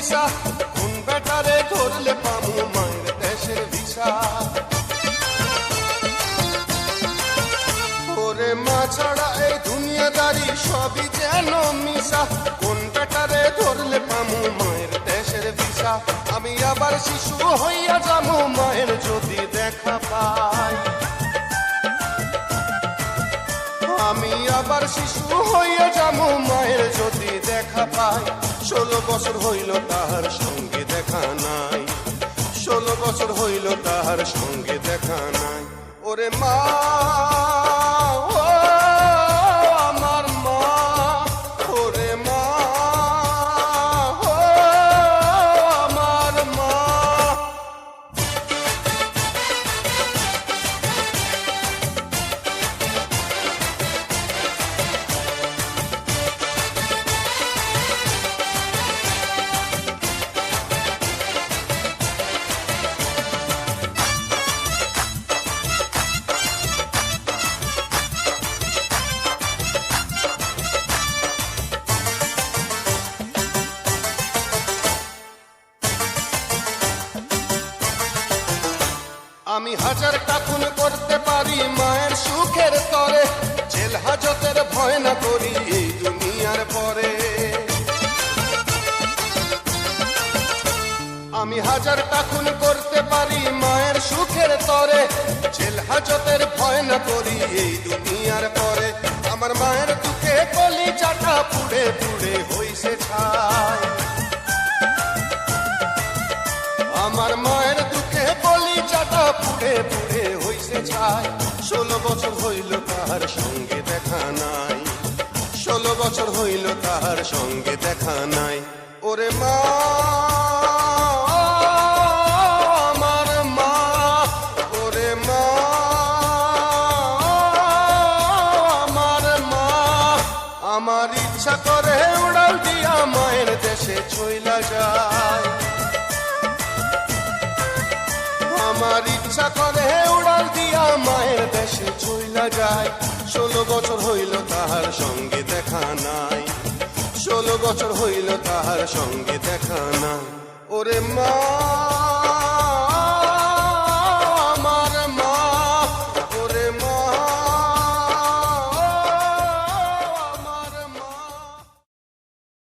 মিশা, কোন বেটারে ধরলে পামু মায়ের দেশের ভিসা। ওরে মা ছাড়া এই দুনিয়াদারি সবই যেন মিশা, কোন বেটারে ধরলে পামু মায়ের দেশের ভিসা। আমি আবার শিশু হইয়া যামু মায়ের যদি দেখা পাই, আমি আবার শিশু হইয়া যামু মায়ের যদি দেখা পাই। 16 বছর হইল তাহার সঙ্গে দেখা নাই, 16 বছর হইল তাহার সঙ্গে দেখা নাই। ওরে মা, ও আমার মা, ওরে মা, ও আমার মা। আমি হাজারটা খুন করতে পারি মায়ের সুখের তরে, জেল হাজতের ভয় না করি এই দুনিয়ার পরে। আমি হাজারটা খুন করতে পারি মায়ের সুখের তরে, জেল হাজতের ভয় না করি এই দুনিয়ার পরে। আমার মায়ের দুঃখে কলিজাটা পুড়ে পুড়ে হইছে ছাই, আমার মায়ের দুঃখে কলিজাটা পুড়ে পুড়ে হইছে ছাই। 16 বছর হইল তাহার সঙ্গে দেখা নাই, 16 বছর হইল তাহার সঙ্গে দেখা নাই। ওরে মা, আমার মা, ওরে মা, আমার মা। আমার ইচ্ছা করে উড়াল দিয়া মায়ের দেশে চইলা যায়, আমার ইচ্ছা করে উড়াল দিয়া মায়ের দেশে চইলা যায়। 16 বছর হইল তাহার সঙ্গে দেখা নাই, 16 বছর হইল তাহার সঙ্গে দেখা নাই। ওরে মা।